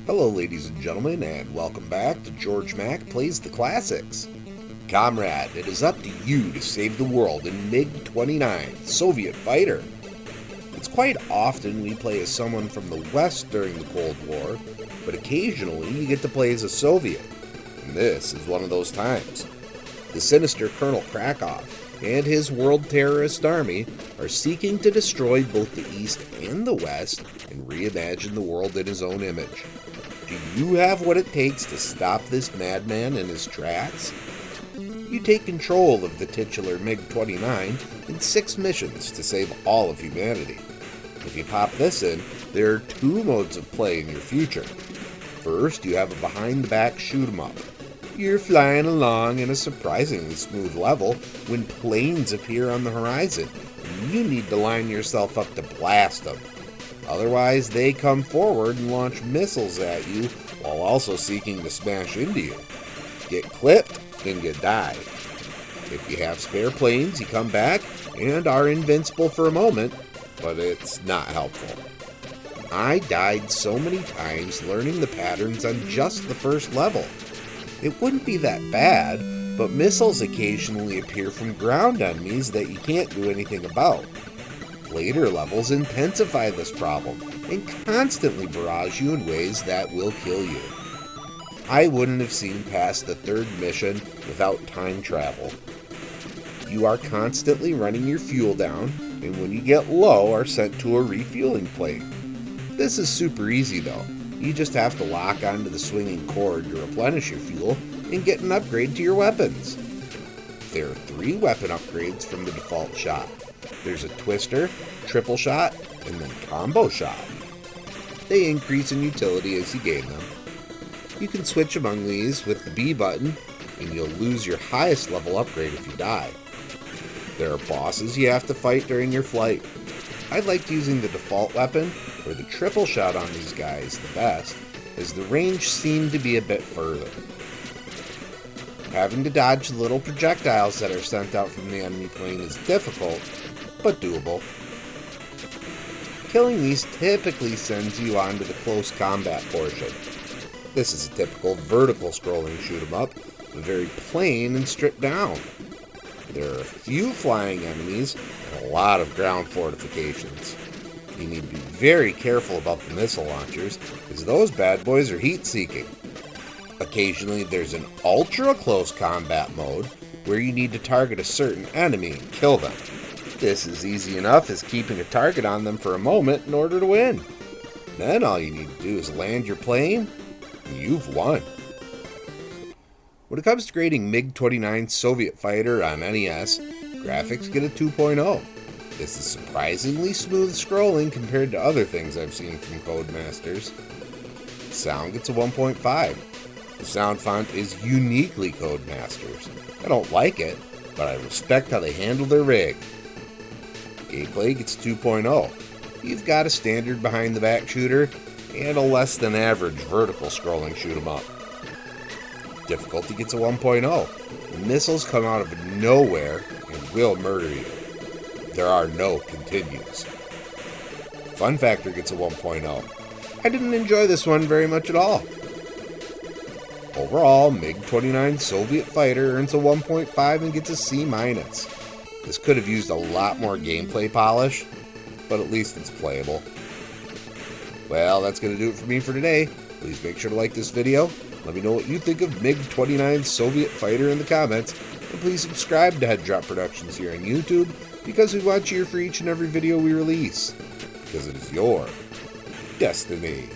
Hello ladies and gentlemen, and welcome back to Georg Mack Plays the Classics. Comrade, it is up to you to save the world in MiG-29, Soviet fighter. It's quite often we play as someone from the West during the Cold War, but occasionally you get to play as a Soviet, and this is one of those times. The sinister Colonel Krakow and his world terrorist army are seeking to destroy both the East and the West and reimagine the world in his own image. Do you have what it takes to stop this madman in his tracks? You take control of the titular MiG-29 in 6 missions to save all of humanity. If you pop this in, there are 2 modes of play in your future. First, you have a behind-the-back shoot-'em-up. You're flying along in a surprisingly smooth level when planes appear on the horizon, and you need to line yourself up to blast them. Otherwise, they come forward and launch missiles at you while also seeking to smash into you. Get clipped, then you die. If you have spare planes, you come back and are invincible for a moment, but it's not helpful. I died so many times learning the patterns on just the first level. It wouldn't be that bad, but missiles occasionally appear from ground enemies that you can't do anything about. Later levels intensify this problem and constantly barrage you in ways that will kill you. I wouldn't have seen past the 3rd mission without time travel. You are constantly running your fuel down, and when you get low are sent to a refueling plate. This is super easy though. You just have to lock onto the swinging cord to replenish your fuel and get an upgrade to your weapons. There are 3 weapon upgrades from the default shot. There's a twister, triple shot, and then combo shot. They increase in utility as you gain them. You can switch among these with the B button, and you'll lose your highest level upgrade if you die. There are bosses you have to fight during your flight. I liked using the default weapon, or the triple shot on these guys the best, as the range seemed to be a bit further. Having to dodge the little projectiles that are sent out from the enemy plane is difficult, but doable. Killing these typically sends you on to the close combat portion. This is a typical vertical scrolling shoot-'em-up, very plain and stripped down. There are a few flying enemies and a lot of ground fortifications. You need to be very careful about the missile launchers, as those bad boys are heat-seeking. Occasionally there's an ultra-close combat mode, where you need to target a certain enemy and kill them. This is easy enough as keeping a target on them for a moment in order to win. Then all you need to do is land your plane, and you've won. When it comes to grading MiG-29 Soviet fighter on NES, graphics get a 2.0. This is surprisingly smooth scrolling compared to other things I've seen from Codemasters. Sound gets a 1.5. The sound font is uniquely Codemasters. I don't like it, but I respect how they handle their rig. Gameplay gets 2.0. You've got a standard behind-the-back shooter and a less than average vertical scrolling shoot-'em-up. Difficulty gets a 1.0. The missiles come out of nowhere and will murder you. There are no continues. Fun factor gets a 1.0. I didn't enjoy this one very much at all. Overall, MiG-29 Soviet fighter earns a 1.5 and gets a C-. This could have used a lot more gameplay polish, but at least it's playable. Well, that's going to do it for me for today. Please make sure to like this video. Let me know what you think of MiG-29 Soviet fighter in the comments. And please subscribe to Head Drop Productions here on YouTube, because we want you here for each and every video we release. Because it is your destiny.